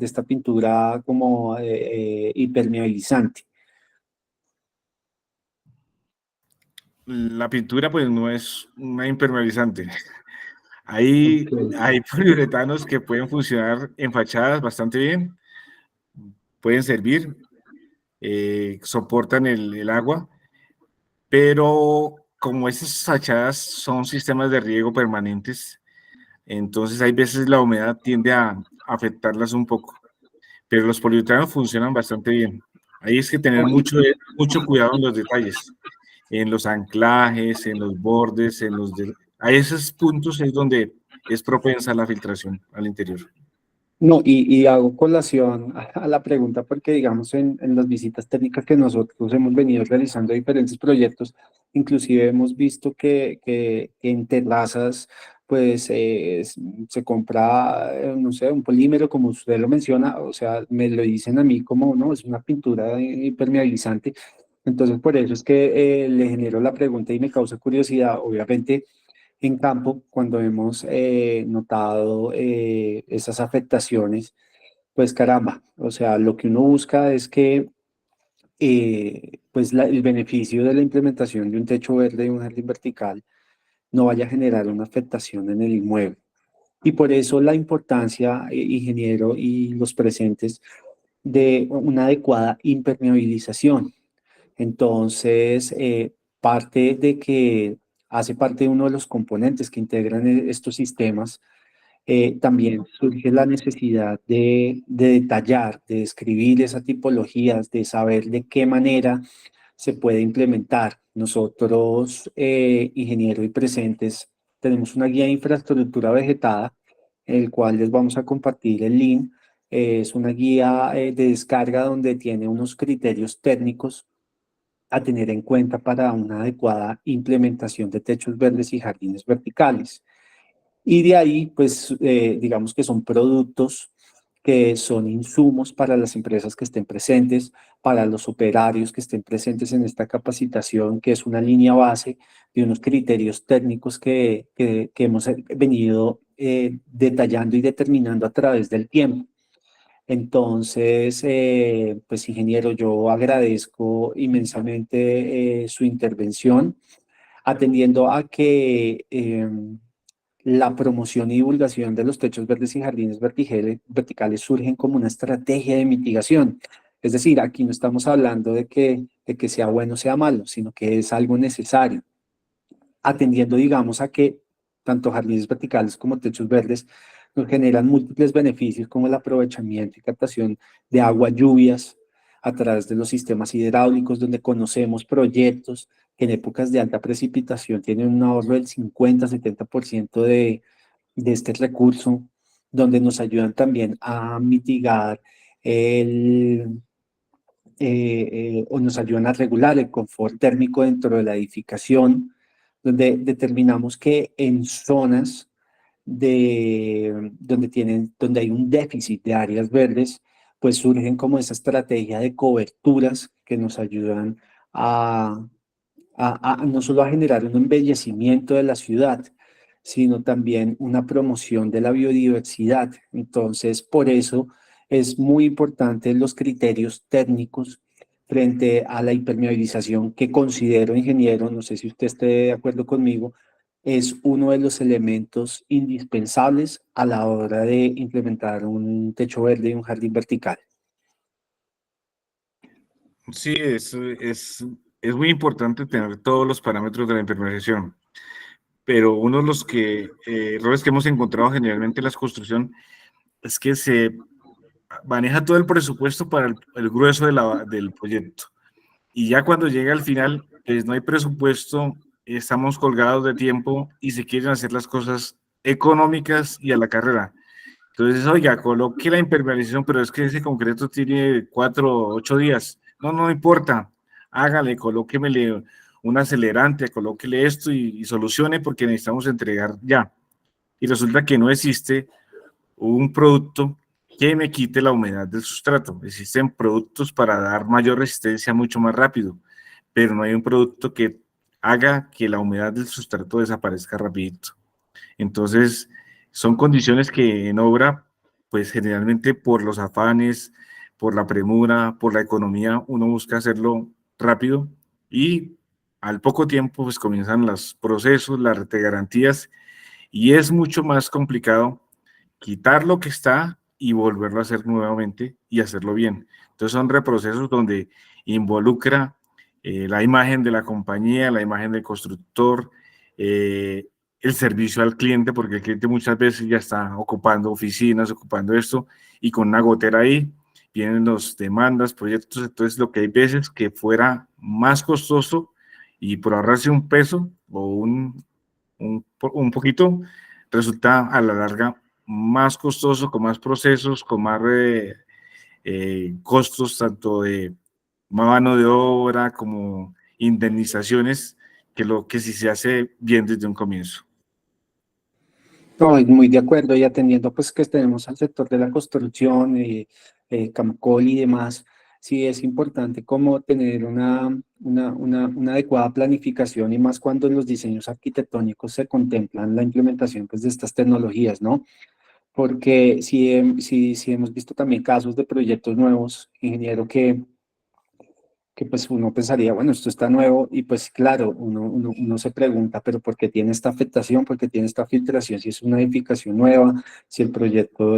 esta pintura como impermeabilizante? La pintura pues no es una impermeabilizante. Ok. Hay poliuretanos que pueden funcionar en fachadas bastante bien, pueden servir, soportan el agua, pero como estas fachadas son sistemas de riego permanentes, entonces hay veces la humedad tiende a afectarlas un poco, pero los poliuretanos funcionan bastante bien. Ahí es que tener mucho cuidado en los detalles, en los anclajes, en los bordes, a esos puntos es donde es propensa la filtración al interior. No, y hago colación a la pregunta porque, digamos, en las visitas técnicas que nosotros hemos venido realizando a diferentes proyectos, inclusive hemos visto que en terrazas, pues, se compra, no sé, un polímero, como usted lo menciona, o sea, me lo dicen a mí como, no, es una pintura impermeabilizante. Entonces, por eso es que le genero la pregunta y me causa curiosidad. Obviamente, en campo, cuando hemos notado esas afectaciones, pues caramba, o sea, lo que uno busca es que pues el beneficio de la implementación de un techo verde y un jardín vertical no vaya a generar una afectación en el inmueble. Y por eso la importancia, ingeniero y los presentes, de una adecuada impermeabilización. Entonces, parte de que hace parte de uno de los componentes que integran estos sistemas, también surge la necesidad de detallar, de describir esas tipologías, de saber de qué manera se puede implementar. Nosotros, ingeniero y presentes, tenemos una guía de infraestructura vegetada, el cual les vamos a compartir el link. Es una guía de descarga donde tiene unos criterios técnicos a tener en cuenta para una adecuada implementación de techos verdes y jardines verticales. Y de ahí, pues, digamos que son productos que son insumos para las empresas que estén presentes, para los operarios que estén presentes en esta capacitación, que es una línea base de unos criterios técnicos que hemos venido detallando y determinando a través del tiempo. Entonces, pues ingeniero, yo agradezco inmensamente su intervención, atendiendo a que la promoción y divulgación de los techos verdes y jardines verticales surgen como una estrategia de mitigación. Es decir, aquí no estamos hablando de que sea bueno o sea malo, sino que es algo necesario, atendiendo, digamos, a que tanto jardines verticales como techos verdes nos generan múltiples beneficios como el aprovechamiento y captación de agua, lluvias, a través de los sistemas hidráulicos, donde conocemos proyectos que en épocas de alta precipitación tienen un ahorro del 50-70% de este recurso, donde nos ayudan también a mitigar el, o nos ayudan a regular el confort térmico dentro de la edificación, donde determinamos que en zonas donde hay un déficit de áreas verdes, pues surgen como esa estrategia de coberturas que nos ayudan a, no solo a generar un embellecimiento de la ciudad, sino también una promoción de la biodiversidad. Entonces, por eso es muy importante los criterios técnicos frente a la impermeabilización que considero, ingeniero, no sé si usted esté de acuerdo conmigo, es uno de los elementos indispensables a la hora de implementar un techo verde y un jardín vertical. Sí, es muy importante tener todos los parámetros de la impermeabilización, pero uno de los errores que hemos encontrado generalmente en la construcción es que se maneja todo el presupuesto para el grueso del proyecto. Y ya cuando llega al final, pues no hay presupuesto, estamos colgados de tiempo y se quieren hacer las cosas económicas y a la carrera. Entonces, oiga, coloque la impermeabilización, pero es que ese concreto tiene 4 o 8 días. No, no importa. Hágale, colóquemele un acelerante, colóquele esto y solucione porque necesitamos entregar ya. Y resulta que no existe un producto que me quite la humedad del sustrato. Existen productos para dar mayor resistencia mucho más rápido, pero no hay un producto que haga que la humedad del sustrato desaparezca rapidito. Entonces, son condiciones que en obra, pues generalmente por los afanes, por la premura, por la economía, uno busca hacerlo rápido y al poco tiempo pues comienzan los procesos, las garantías y es mucho más complicado quitar lo que está y volverlo a hacer nuevamente y hacerlo bien. Entonces son reprocesos donde involucra la imagen de la compañía, la imagen del constructor, el servicio al cliente, porque el cliente muchas veces ya está ocupando oficinas, ocupando esto, y con una gotera ahí vienen los demandas, proyectos, entonces lo que hay veces que fuera más costoso y por ahorrarse un peso o un poquito, resulta a la larga más costoso, con más procesos, con más costos, tanto de mano de obra como indemnizaciones, que lo que si se hace bien desde un comienzo. No, muy de acuerdo, y atendiendo pues que tenemos al sector de la construcción, Camcol y demás, sí es importante como tener una adecuada planificación y más cuando en los diseños arquitectónicos se contemplan la implementación pues de estas tecnologías, ¿no? Porque sí hemos visto también casos de proyectos nuevos, ingeniero, que pues uno pensaría, bueno, esto está nuevo y pues claro, uno se pregunta, pero ¿por qué tiene esta afectación? ¿Por qué tiene esta filtración? Si es una edificación nueva, si el proyecto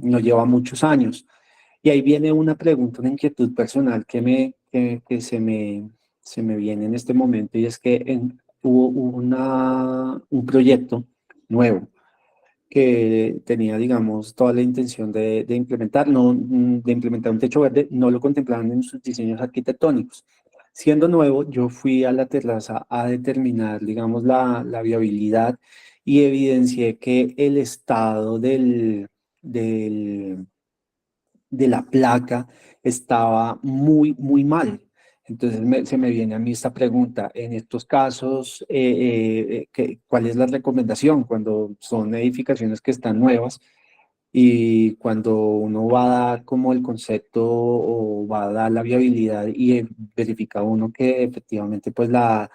no lleva muchos años. Y ahí viene una pregunta, una inquietud personal que se me viene en este momento y es que hubo un proyecto nuevo que tenía, digamos, toda la intención de implementar, de implementar un techo verde, no lo contemplaban en sus diseños arquitectónicos. Siendo nuevo, yo fui a la terraza a determinar, digamos, la viabilidad y evidencié que el estado del, de la placa estaba muy mal. Entonces se me viene a mí esta pregunta, en estos casos, ¿cuál es la recomendación cuando son edificaciones que están nuevas y cuando uno va a dar como el concepto o va a dar la viabilidad y verifica uno que efectivamente pues la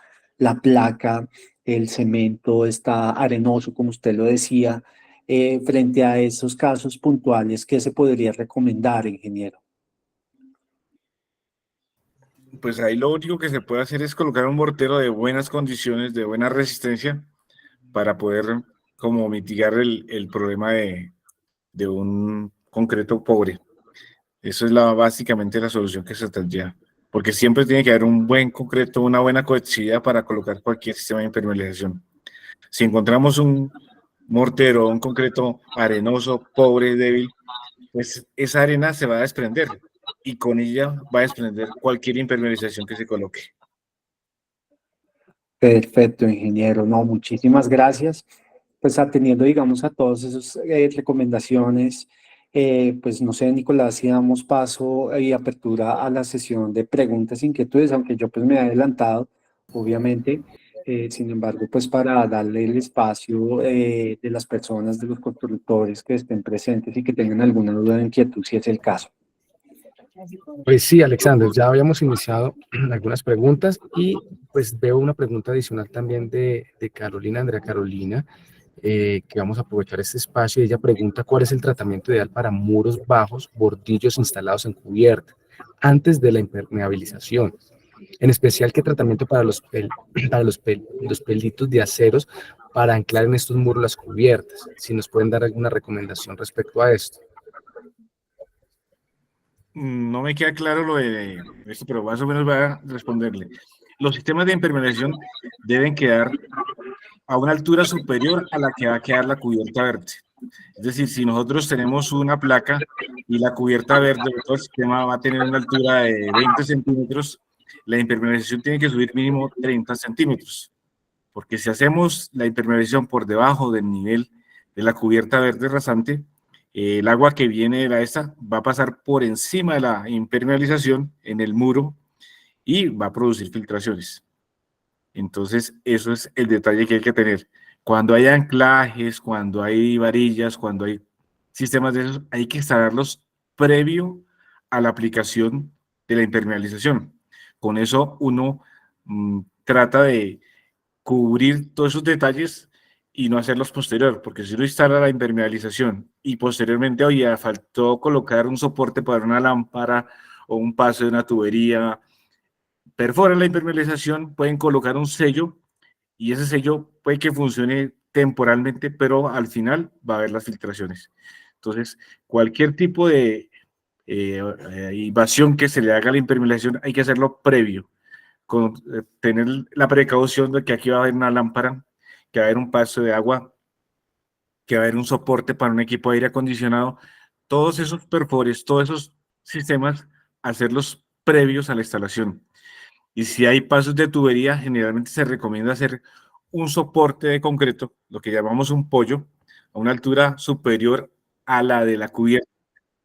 placa, el cemento está arenoso, como usted lo decía, frente a esos casos puntuales, ¿qué se podría recomendar, ingeniero? Pues ahí lo único que se puede hacer es colocar un mortero de buenas condiciones, de buena resistencia, para poder como mitigar el problema de un concreto pobre. Eso es básicamente la solución que se tendría, porque siempre tiene que haber un buen concreto, una buena cohesividad para colocar cualquier sistema de impermeabilización. Si encontramos un mortero, un concreto arenoso, pobre, débil, pues esa arena se va a desprender y con ella va a desprender cualquier impermeabilización que se coloque. Perfecto, ingeniero. No, muchísimas gracias. Pues atendiendo, digamos, a todas esas recomendaciones, pues no sé, Nicolás, si damos paso y apertura a la sesión de preguntas e inquietudes, aunque yo pues me he adelantado, obviamente. Sin embargo, pues para darle el espacio de las personas, de los constructores que estén presentes y que tengan alguna duda o inquietud, si es el caso. Pues sí, Alexander, ya habíamos iniciado algunas preguntas y pues veo una pregunta adicional también de Carolina, Andrea Carolina, que vamos a aprovechar este espacio. Ella pregunta cuál es el tratamiento ideal para muros bajos, bordillos instalados en cubierta, antes de la impermeabilización. En especial, qué tratamiento para los pelitos de aceros para anclar en estos muros las cubiertas. Si nos pueden dar alguna recomendación respecto a esto. No me queda claro lo de esto, pero más o menos voy a responderle. Los sistemas de impermeabilización deben quedar a una altura superior a la que va a quedar la cubierta verde. Es decir, si nosotros tenemos una placa y la cubierta verde, todo el sistema va a tener una altura de 20 centímetros, la impermeabilización tiene que subir mínimo 30 centímetros, porque si hacemos la impermeabilización por debajo del nivel de la cubierta verde rasante, el agua que viene de la esta va a pasar por encima de la impermeabilización en el muro y va a producir filtraciones. Entonces, eso es el detalle que hay que tener. Cuando hay anclajes, cuando hay varillas, cuando hay sistemas de esos, hay que instalarlos previo a la aplicación de la impermeabilización. Con eso uno trata de cubrir todos esos detalles y no hacerlos posterior, porque si uno instala la impermeabilización y posteriormente, oye, faltó colocar un soporte para una lámpara o un paso de una tubería, perforan la impermeabilización, pueden colocar un sello y ese sello puede que funcione temporalmente, pero al final va a haber las filtraciones. Entonces, cualquier tipo de invasión que se le haga a la impermeabilización hay que hacerlo previo, con tener la precaución de que aquí va a haber una lámpara, que va a haber un paso de agua, que va a haber un soporte para un equipo de aire acondicionado, todos esos perfores, todos esos sistemas, hacerlos previos a la instalación. Y si hay pasos de tubería, generalmente se recomienda hacer un soporte de concreto, lo que llamamos un pollo, a una altura superior a la de la cubierta.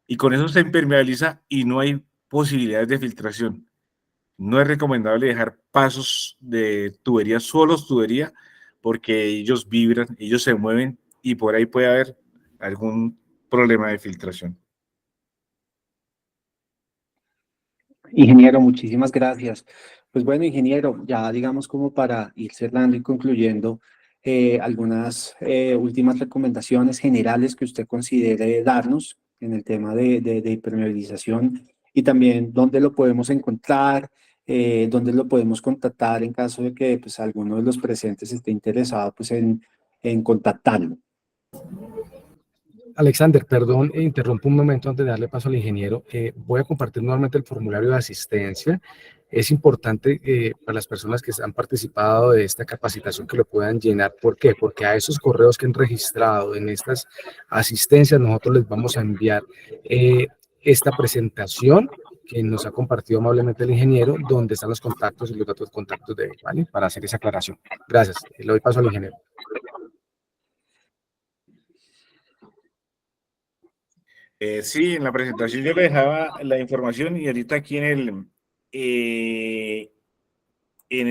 Y con eso se impermeabiliza y no hay posibilidades de filtración. No es recomendable dejar pasos de tubería, solos tubería, porque ellos vibran, ellos se mueven y por ahí puede haber algún problema de filtración. Ingeniero, muchísimas gracias. Pues bueno, ingeniero, ya digamos como para ir cerrando y concluyendo, algunas últimas recomendaciones generales que usted considere darnos en el tema de impermeabilización y también dónde lo podemos encontrar, dónde lo podemos contactar en caso de que pues, alguno de los presentes esté interesado pues, en contactarlo. Alexander, perdón, interrumpo un momento antes de darle paso al ingeniero. Voy a compartir nuevamente el formulario de asistencia. Es importante para las personas que han participado de esta capacitación que lo puedan llenar. ¿Por qué? Porque a esos correos que han registrado en estas asistencias nosotros les vamos a enviar esta presentación que nos ha compartido amablemente el ingeniero, donde están los contactos y los datos de contactos de él, ¿vale? Para hacer esa aclaración. Gracias. Le doy paso al ingeniero. Sí, en la presentación yo le dejaba la información y ahorita aquí eh, en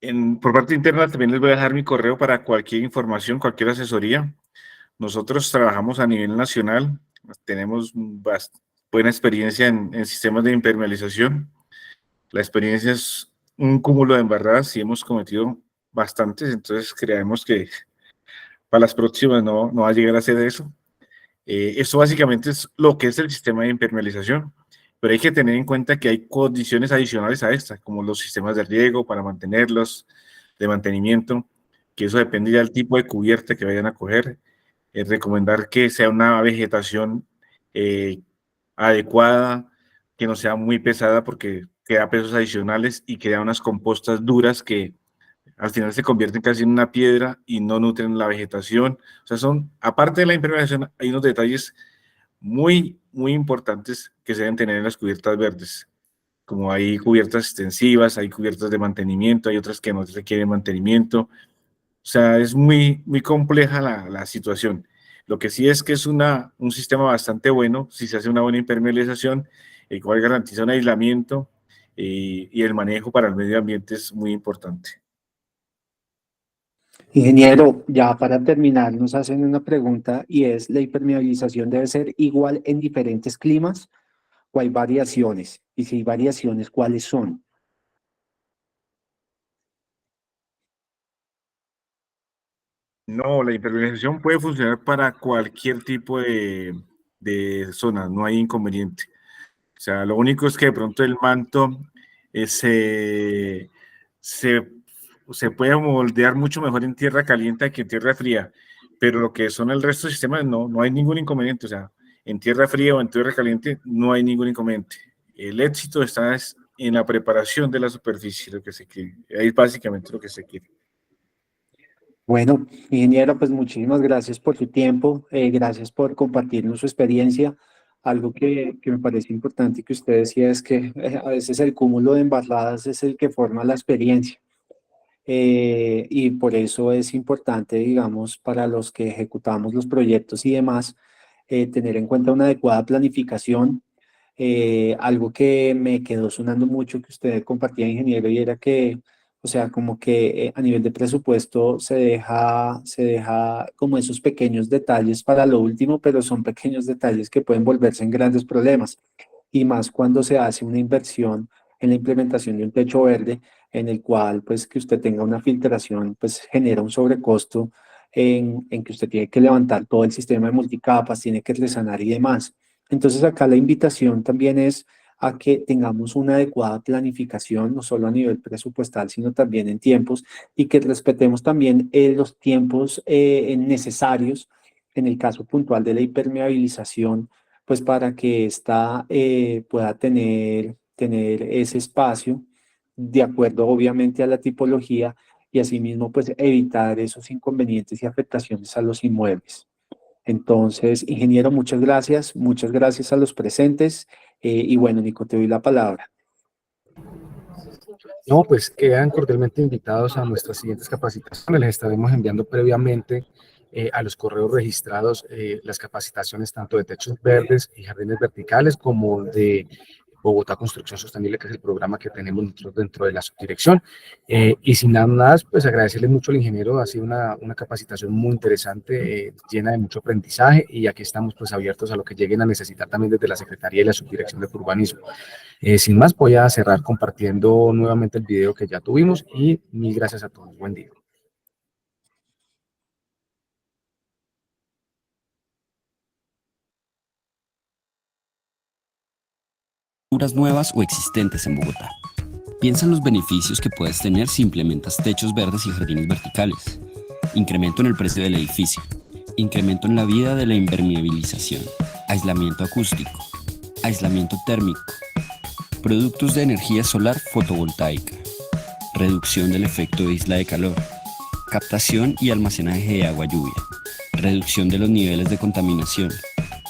el, por parte interna también les voy a dejar mi correo para cualquier información, cualquier asesoría. Nosotros trabajamos a nivel nacional, tenemos buena experiencia en sistemas de impermeabilización. La experiencia es un cúmulo de embarradas y hemos cometido bastantes, entonces creemos que para las próximas no va a llegar a ser eso. Esto básicamente es lo que es el sistema de impermeabilización, pero hay que tener en cuenta que hay condiciones adicionales a esta, como los sistemas de riego para mantenerlos, de mantenimiento, que eso depende ya del tipo de cubierta que vayan a coger. Recomendar que sea una vegetación eh, adecuada, que no sea muy pesada porque queda pesos adicionales y queda unas compostas duras que al final se convierten casi en una piedra y no nutren la vegetación. O sea, aparte de la impermeabilización, hay unos detalles muy importantes que se deben tener en las cubiertas verdes. Como hay cubiertas extensivas, hay cubiertas de mantenimiento, hay otras que no requieren mantenimiento. O sea, es muy compleja la situación. Lo que sí es que es un sistema bastante bueno si se hace una buena impermeabilización, el cual garantiza un aislamiento y el manejo para el medio ambiente es muy importante. Ingeniero, ya para terminar, nos hacen una pregunta y es, ¿la impermeabilización debe ser igual en diferentes climas o hay variaciones? Y si hay variaciones, ¿cuáles son? No, la impermeabilización puede funcionar para cualquier tipo de zona, no hay inconveniente. O sea, lo único es que de pronto el manto se, se, se puede moldear mucho mejor en tierra caliente que en tierra fría, pero lo que son el resto de sistemas no hay ningún inconveniente. O sea, en tierra fría o en tierra caliente no hay ningún inconveniente. El éxito está en la preparación de la superficie, lo que se quiere. Ahí es básicamente lo que se quiere. Bueno, ingeniero, pues muchísimas gracias por su tiempo, gracias por compartirnos su experiencia. Algo que me parece importante que usted decía es que a veces el cúmulo de embarradas es el que forma la experiencia. Y por eso es importante, digamos, para los que ejecutamos los proyectos y demás, tener en cuenta una adecuada planificación. Algo que me quedó sonando mucho que usted compartía, ingeniero, y era que, o sea, como que a nivel de presupuesto se deja como esos pequeños detalles para lo último, pero son pequeños detalles que pueden volverse en grandes problemas. Y más cuando se hace una inversión en la implementación de un techo verde, en el cual, pues, que usted tenga una filtración, pues, genera un sobrecosto en que usted tiene que levantar todo el sistema de multicapas, tiene que resanar y demás. Entonces acá la invitación también es a que tengamos una adecuada planificación, no solo a nivel presupuestal, sino también en tiempos, y que respetemos también los tiempos necesarios en el caso puntual de la hipermeabilización, pues para que ésta pueda tener ese espacio de acuerdo obviamente a la tipología y asimismo pues evitar esos inconvenientes y afectaciones a los inmuebles. Entonces, ingeniero, muchas gracias a los presentes. Y bueno, Nico, te doy la palabra. No, pues quedan cordialmente invitados a nuestras siguientes capacitaciones. Les estaremos enviando previamente a los correos registrados las capacitaciones tanto de techos verdes y jardines verticales como de Bogotá Construcción Sostenible, que es el programa que tenemos nosotros dentro de la subdirección. Y sin nada más, pues agradecerle mucho al ingeniero, ha sido una capacitación muy interesante, llena de mucho aprendizaje, y aquí estamos pues abiertos a lo que lleguen a necesitar también desde la Secretaría y la Subdirección de Urbanismo. Sin más, voy a cerrar compartiendo nuevamente el video que ya tuvimos y mil gracias a todos. Buen día. Nuevas o existentes en Bogotá. Piensa en los beneficios que puedes tener si implementas techos verdes y jardines verticales. Incremento en el precio del edificio. Incremento en la vida de la impermeabilización. Aislamiento acústico. Aislamiento térmico. Productos de energía solar fotovoltaica. Reducción del efecto de isla de calor. Captación y almacenaje de agua lluvia. Reducción de los niveles de contaminación.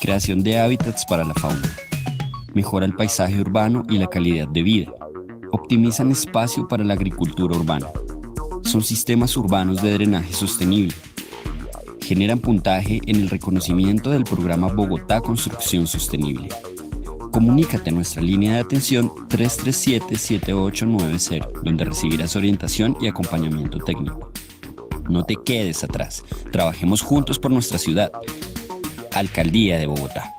Creación de hábitats para la fauna. Mejora el paisaje urbano y la calidad de vida. Optimizan espacio para la agricultura urbana. Son sistemas urbanos de drenaje sostenible. Generan puntaje en el reconocimiento del programa Bogotá Construcción Sostenible. Comunícate a nuestra línea de atención 337-7890, donde recibirás orientación y acompañamiento técnico. No te quedes atrás. Trabajemos juntos por nuestra ciudad. Alcaldía de Bogotá.